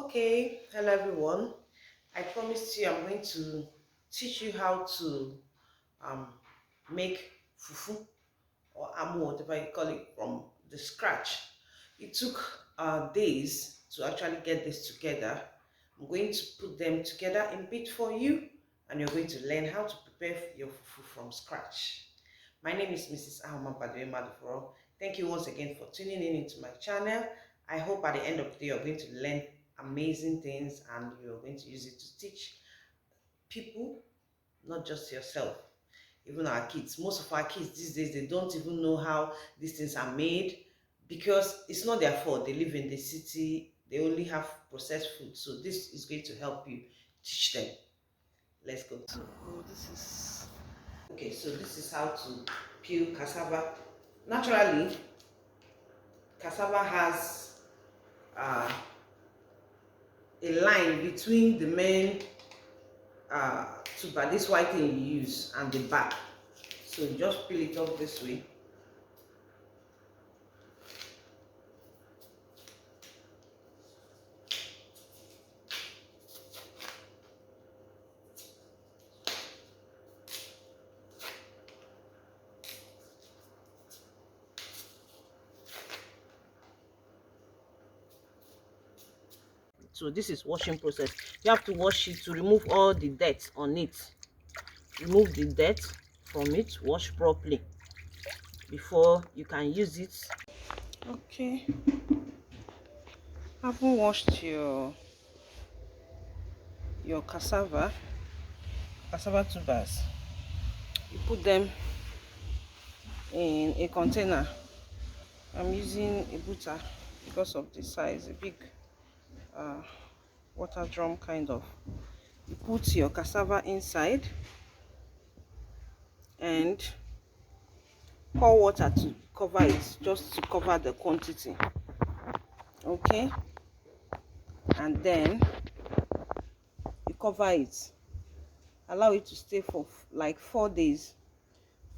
Okay, hello everyone. I promised you I'm going to teach you how to um, make fufu or amu, whatever you call it, from the scratch. It took days to actually get this together. I'm going to put them together in bit for you, and you're going to learn how to prepare your fufu from scratch. My name is Mrs. Mbadiwe-Maduforo. Thank you once again for tuning in into my channel. I hope at the end of the day you're going to learn amazing things and you're going to use it to teach people, not just yourself. Even our kids. Most of our kids these days, they don't even know how these things are made because it's not their fault. They live in the city, they only have processed food. So this is going to help you teach them. Let's go. So this is how to peel cassava. Naturally, cassava has uh, a line between the main tuber, this white thing you use, and the back. So you just peel it off this way. So this is washing process. You have to wash it to remove all the dirt on it. Remove the dirt from it, wash properly before you can use it. Okay, haven't washed your cassava tubers. You put them in a container. I'm using a butter because of the size, a big water drum kind of. You put your cassava inside and pour water to cover it, just to cover the quantity. Okay, and then you cover it, allow it to stay for like 4 days.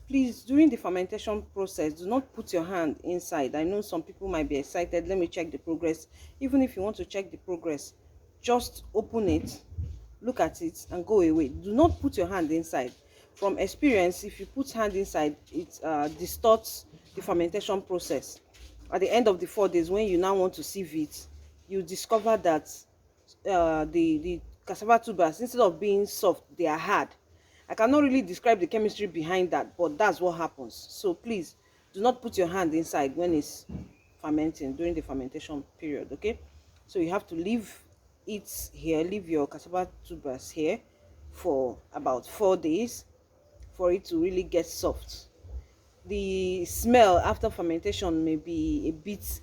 Please, during the fermentation process, do not put your hand inside. I know some people might be excited, let me check the progress. Even if you want to check the progress, just open it, look at it, and go away. Do not put your hand inside. From experience, if you put hand inside, it distorts the fermentation process. At the end of the 4 days, when you now want to sieve it, you discover that the cassava tubers, instead of being soft, they are hard. I cannot really describe the chemistry behind that, but that's what happens. So please, do not put your hand inside when it's fermenting, during the fermentation period, okay? So you have to leave it here, leave your cassava tubers here for about 4 days for it to really get soft. The smell after fermentation may be a bit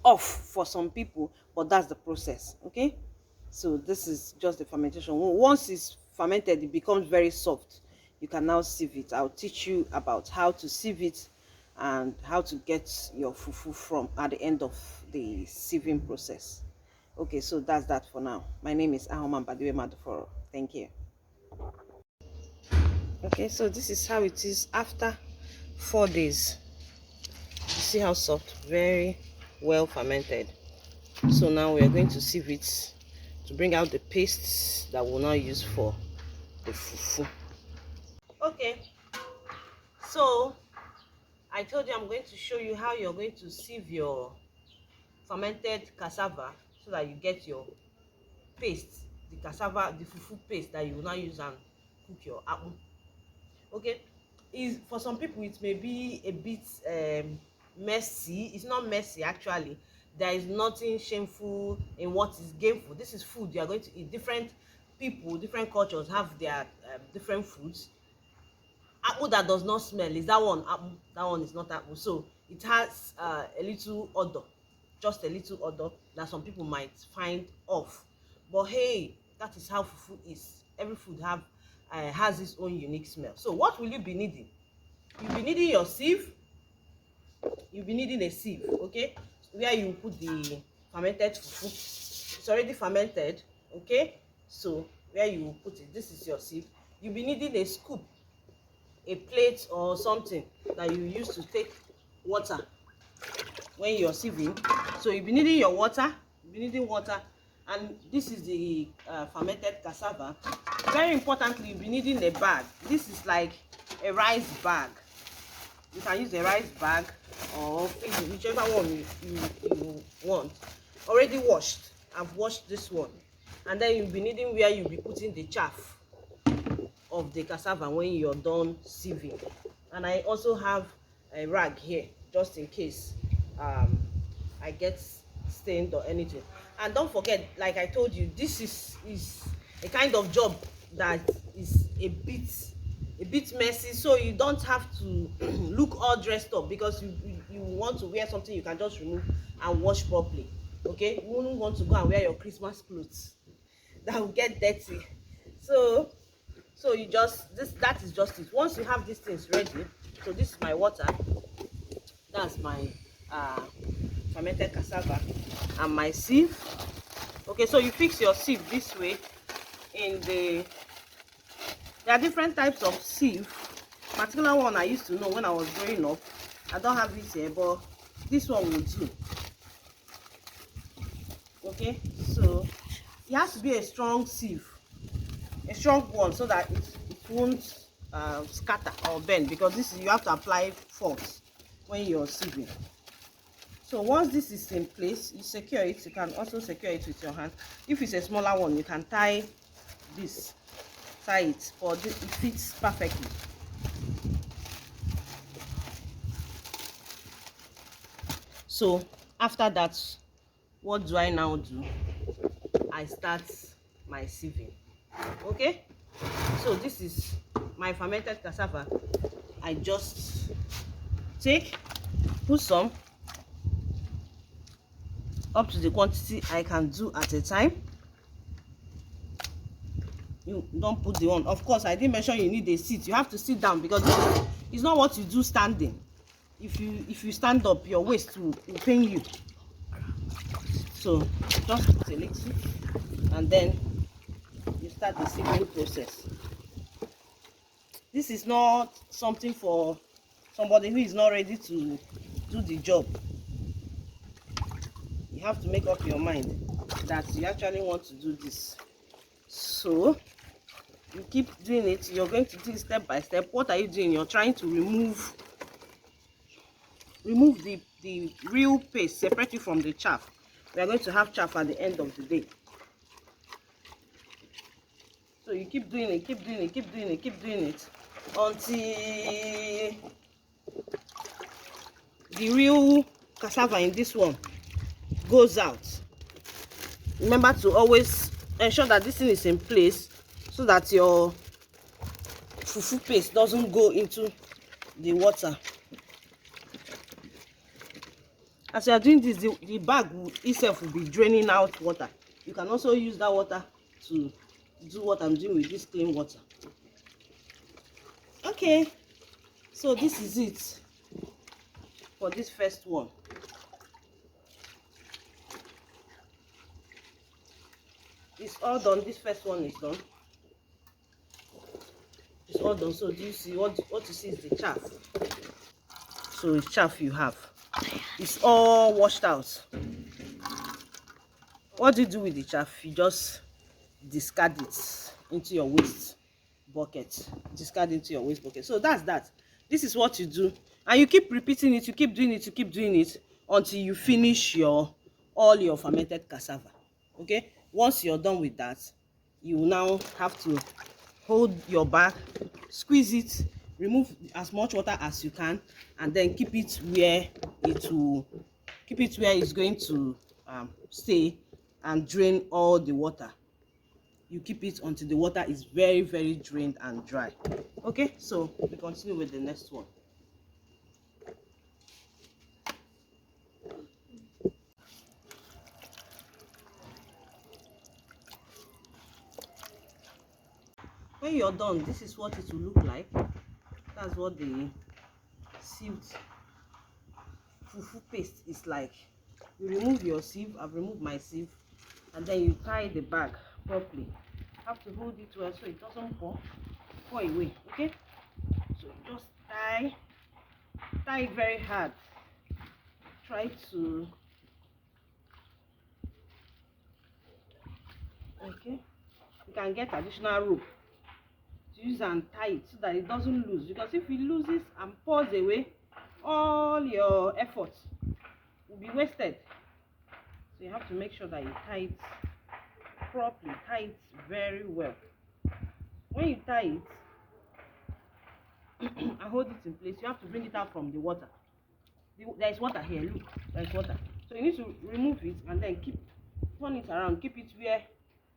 off for some people, but that's the process. Okay, so this is just the fermentation. Once it's fermented, it becomes very soft. You can now sieve it. I'll teach you about how to sieve it and how to get your fufu from at the end of the sieving process. Okay, so that's that for now. My name is Mbadiwe-Maduforo. Thank you. Okay, so this is how it is after 4 days. You see how soft, very well fermented. So now we are going to sieve it to bring out the paste that we'll now use for the fufu. Okay, so I told you I'm going to show you how you're going to sieve your fermented cassava so that you get your paste, the cassava, the fufu paste that you will now use and cook your akpu. Okay, is for some people it may be a bit messy. It's not messy actually. There is nothing shameful in what is gainful. This is food you are going to eat. Different people, different cultures have their different foods. Akpu that does not smell, is that one akpu? That one is not akpu. So it has a little odor, just a little odor that some people might find off. But hey, that is how fufu is. Every food has its own unique smell. So what will you be needing? You'll be needing your sieve. You'll be needing a sieve, okay? Where you put the fermented fufu. It's already fermented, okay? So where you put it, this is your sieve. You'll be needing a scoop, a plate or something that you use to take water when you're sieving. So you'll be needing your water, be needing water, and this is the fermented cassava. Very importantly, you'll be needing a bag. This is like a rice bag. You can use a rice bag or whichever one you want. Already washed. I've washed this one. And then you'll be needing where you'll be putting the chaff of the cassava when you're done sieving. And I also have a rag here just in case I get stained or anything. And don't forget, like I told you, this is a kind of job that is a bit messy, so you don't have to look all dressed up, because you want to wear something you can just remove and wash properly. Okay, you wouldn't want to go and wear your Christmas clothes that will get dirty. So you just that is just it. Once you have these things ready, so this is my water, that's my fermented cassava, and my sieve. Okay, so you fix your sieve this way. There are different types of sieve. Particular one I used to know when I was growing up. I don't have it here, but this one will do. Okay, so it has to be a strong sieve, a strong one, so that it won't scatter or bend, because this is, you have to apply force when you're sieving. So once this is in place, you secure it. You can also secure it with your hand. If it's a smaller one, you can tie it, for this it fits perfectly. So after that, what do I now do? I start my sieving. Okay, so this is my fermented cassava. I just put some up to the quantity I can do at a time. You don't put the one, of course I didn't mention you need a seat. You have to sit down, because it's not what you do standing. If you stand up, your waist will pain you. So just put a little, and then you start the sieving process. This is not something for somebody who is not ready to do the job. You have to make up your mind that you actually want to do this. So you keep doing it. You're going to do it step by step. What are you doing? You're trying to remove the real paste, separate it from the chaff. We are going to have chaff at the end of the day. So you keep doing it, keep doing it, keep doing it, keep doing it, until the real cassava in this one goes out. Remember to always ensure that this thing is in place, so that your fufu paste doesn't go into the water. As you are doing this, the bag itself will be draining out water. You can also use that water to do what I'm doing with this clean water. Okay, so this is it for this first one. It's all done. This first one is done. It's all done. So do you see what you see is the chaff? So it's chaff you have. It's all washed out. What do you do with the chaff? You just discard it into your waste bucket. Discard into your waste bucket. So that's that. This is what you do, and you keep repeating it. You keep doing it. You keep doing it until you finish all your fermented cassava. Okay. Once you're done with that, you now have to hold your bag, squeeze it, remove as much water as you can, and then keep it where it's going to stay and drain all the water. You keep it until the water is very, very drained and dry. Okay, so we continue with the next one. When you're done, this is what it will look like. That's what the sieved fufu paste is like. You remove your sieve. I've removed my sieve, and then you tie the bag properly. You have to hold it well so it doesn't fall away. Okay, so you just tie it very hard. Try to Okay, you can get additional rope to use and tie it so that it doesn't lose, because if it loses and pours away, all your effort will be wasted. So you have to make sure that you tie it properly, tie it very well. When you tie it and hold it in place, you have to bring it out from the water. There is water here, look, there is water. So you need to remove it and then turn it around, keep it where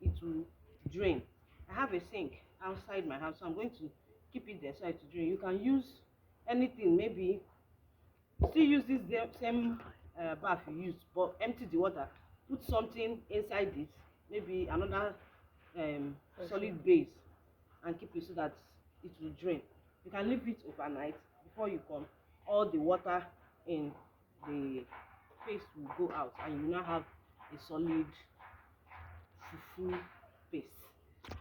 it will drain. I have a sink outside my house, so I'm going to keep it there so it will drain. You can use anything, maybe still use this same bath you used, but empty the water, put something inside it, maybe another solid base, and keep it so that it will drain. You can leave it overnight. Before you come, all the water in the paste will go out, and you will now have a solid fufu paste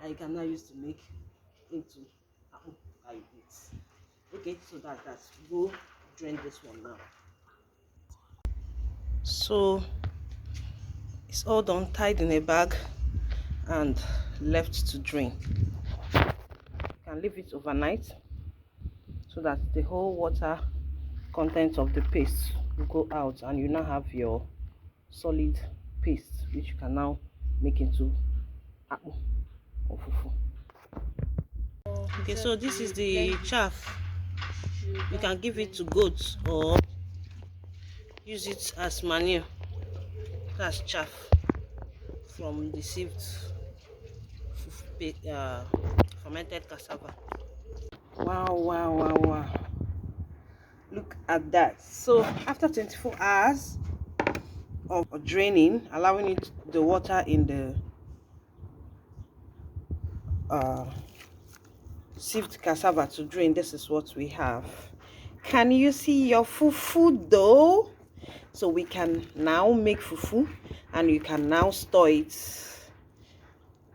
that you can now use to make into akpu like this. Okay, so that's go drain this one now. So it's all done, tied in a bag and left to drain. You can leave it overnight so that the whole water content of the paste will go out, and you now have your solid paste which you can now make into akpu or fufu. Okay, so this is the chaff. You can give it to goats or use it as manure. That's chaff from the sieved fermented cassava. Wow. Look at that. So after 24 hours of draining, allowing the water in the sieved cassava to drain, this is what we have. Can you see your fufu though? So we can now make fufu, and you can now store it.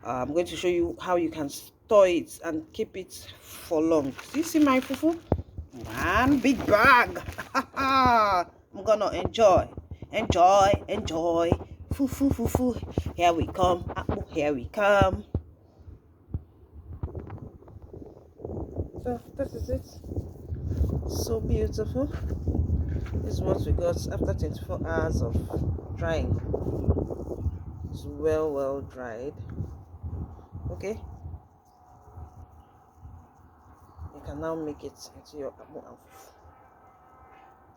I'm going to show you how you can store it and keep it for long. Do you see my fufu? One big bag. I'm gonna enjoy. Fufu. Here we come. Here we come. So this is it. So beautiful. This is what we got after 24 hours of drying. It's well dried. Okay, you can now make it into your akpu and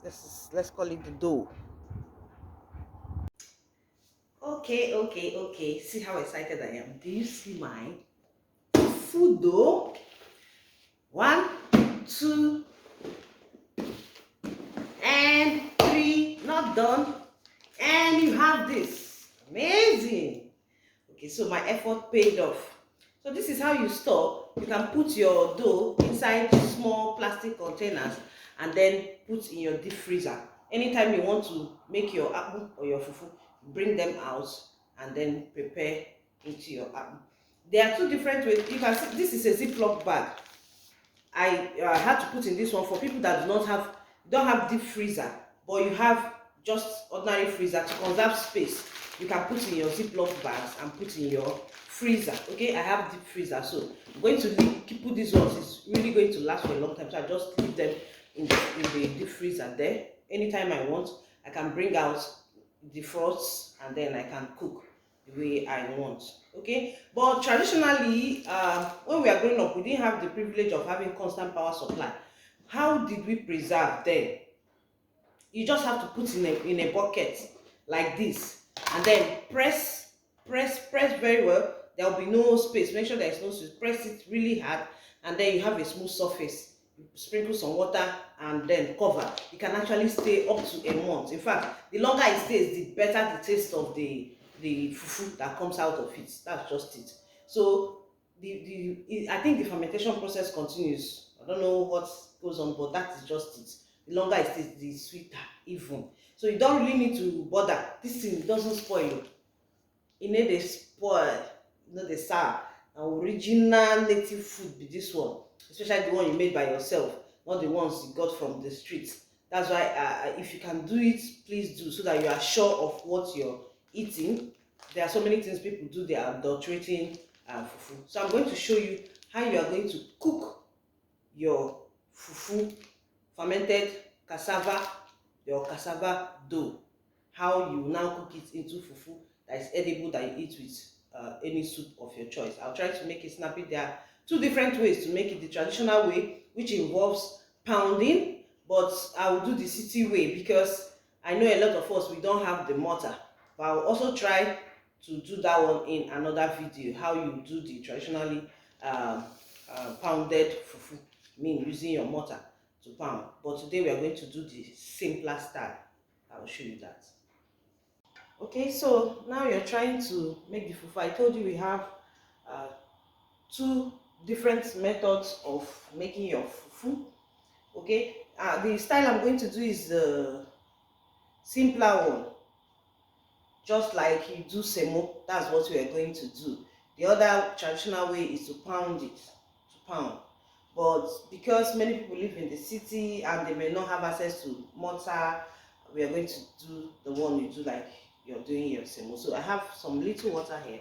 fufu. Let's call it the dough. Okay. See how excited I am. Do you see my fufu dough? 1, 2, and 3. Not done. And you have this. Amazing. Okay, so my effort paid off. So this is how you store. You can put your dough inside small plastic containers and then put in your deep freezer. Anytime you want to make your akpu or your fufu, bring them out and then prepare into your akpu. There are two different ways. You can see this is a Ziploc bag. I had to put in this one for people that don't have deep freezer, but you have just ordinary freezer to conserve space. You can put in your Ziploc bags and put in your freezer. Okay, I have deep freezer, so I'm going to put these ones. It's really going to last for a long time, so I just leave them in the deep freezer there. Anytime I want, I can bring out the frosts and then I can cook the way I want. Okay, but traditionally, when we are growing up, we didn't have the privilege of having constant power supply. How did we preserve then? You just have to put in a bucket like this, and then press very well. There will be no space. Make sure there is no space. Press it really hard, and then you have a smooth surface. You sprinkle some water and then cover. It can actually stay up to a month. In fact, the longer it stays, the better the taste of the fufu that comes out of it. That's just it. So I think the fermentation process continues. I don't know what goes on, but that is just it. The longer it stays, the sweeter even. So you don't really need to bother. This thing doesn't spoil. It need a spoil, not the sour. Original native food be this one, especially the one you made by yourself, not the ones you got from the streets. That's why if you can do it, please do, so that you are sure of what you're eating. there are so many things people do. They are adulterating fufu. So I'm going to show you how you are going to cook your fufu, fermented cassava, your cassava dough. How you now cook it into fufu that is edible, that you eat with any soup of your choice. I'll try to make it snappy. There are two different ways to make it. The traditional way, which involves pounding, but I will do the city way because I know a lot of us, we don't have the mortar. But I will also try to do that one in another video, how you do the traditionally pounded fufu, mean using your mortar to pound. But today we are going to do the simpler style. I will show you that. Okay, so now you're trying to make the fufu. I told you we have uh, two different methods of making your fufu. Okay, the style I'm going to do is the simpler one, just like you do semo. That's what we are going to do. The other traditional way is to pound it, but because many people live in the city and they may not have access to mortar, we are going to do the one you do like you're doing your semo. So I have some little water here.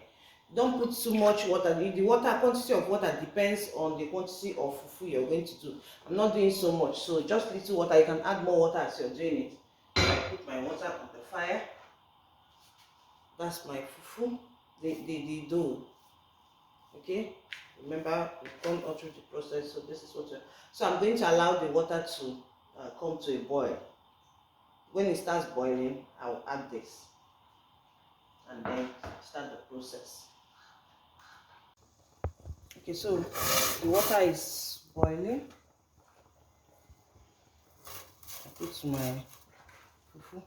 Don't put too much water. The water quantity of water depends on the quantity of fufu you're going to do. I'm not doing so much, so just little water. You can add more water as you're doing it. I put my water on the fire. That's my fufu, the dough. Okay, remember we've gone all through the process, so this is what so I'm going to allow the water to come to a boil. When it starts boiling, I'll add this and then start the process. Okay, so the water is boiling. I put my fufu.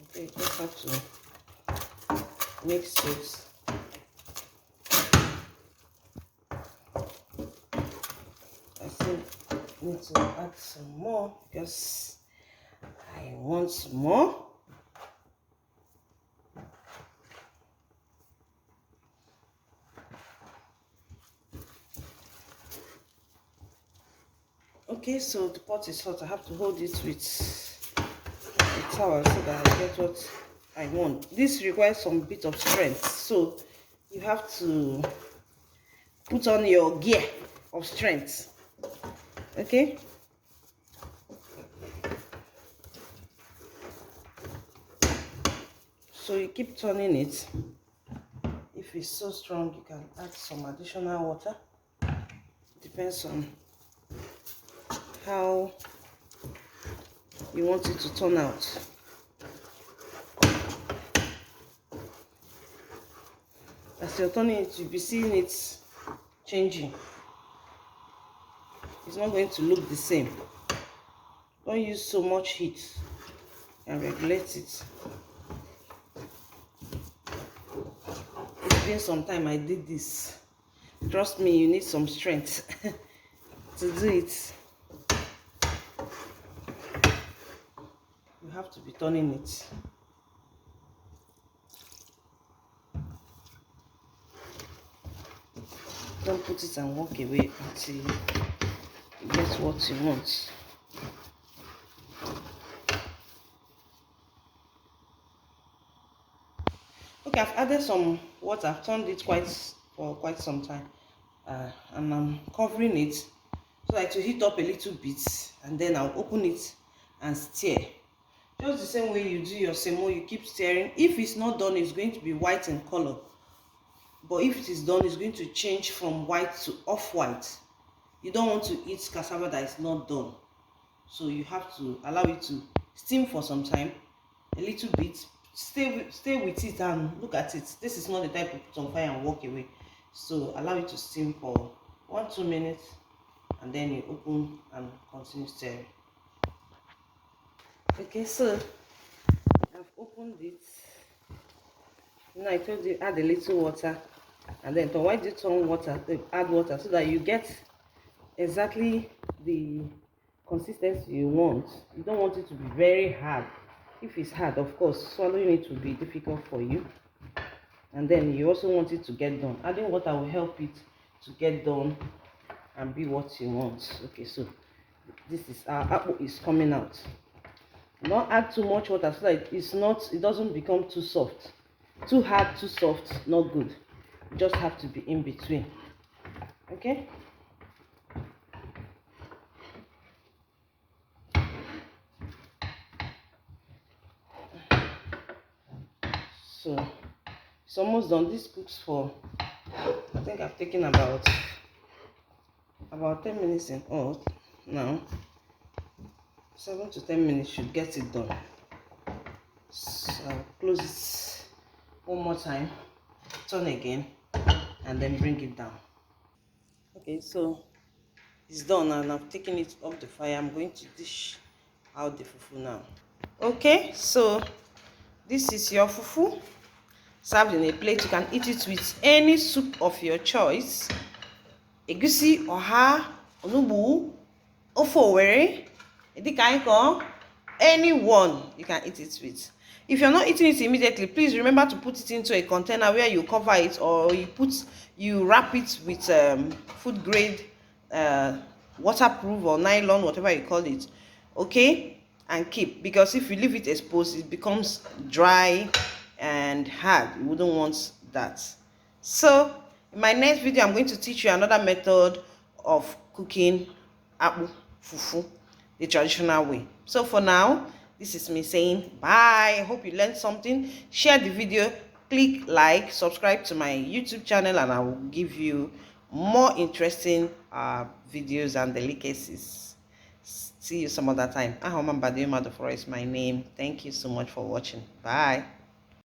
Okay, just have to mix this. I still need to add some more because I want more. Okay, so the pot is hot. I have to hold it with a towel so that I get what I want. This requires some bit of strength, so you have to put on your gear of strength. Okay, so you keep turning it. If it's so strong, you can add some additional water. Depends on how you want it to turn out. As you're turning it, you'll be seeing it changing. It's not going to look the same. Don't use so much heat and regulate it. It's been some time I did this. Trust me, you need some strength to do it. You have to be turning it. Don't put it and walk away until you get what you want. Okay, I've added some water. I've turned it for quite some time, and I'm covering it so that it will heat up a little bit, and then I'll open it and stir. Just the same way you do your semo, you keep stirring. If it's not done, it's going to be white in color. But if it is done, it's going to change from white to off-white. You don't want to eat cassava that is not done. So you have to allow it to steam for some time, a little bit. Stay with it and look at it. This is not the type you put on fire and walk away. So allow it to steam for 1-2 minutes, and then you open and continue stirring. Okay, so I've opened it. Now I told you add a little water, and then why do you turn water? Add water so that you get exactly the consistency you want. You don't want it to be very hard. If it's hard, of course, swallowing it will be difficult for you. and then you also want it to get done. Adding water will help it to get done and be what you want. Okay, so this is our apple is coming out. Don't add too much water so that it doesn't become too soft. Too hard, too soft, not good. You just have to be in between. Okay? So it's almost done. This cooks for, I think I've taken about 10 minutes in all now. 7 to 10 minutes should get it done. So I'll close it one more time, turn again, and then bring it down. Okay, so it's done and I've taken it off the fire. I'm going to dish out the fufu now. Okay, so this is your fufu served in a plate. You can eat it with any soup of your choice. Egusi, oha, onugbu, ofe Owerri, edikaiko, anyone you can eat it with. If you're not eating it immediately, please remember to put it into a container where you cover it, or you wrap it with food grade waterproof or nylon, whatever you call it. Okay, and keep, because if you leave it exposed, it becomes dry and hard. You wouldn't want that. So in my next video, I'm going to teach you another method of cooking akpu fufu the traditional way. So for now, this is me saying bye. I hope you learned something. Share the video, click like, subscribe to my YouTube channel, and I will give you more interesting videos and delicacies. See you some other time. Mbadiwe-Maduforo is my name. Thank you so much for watching. Bye.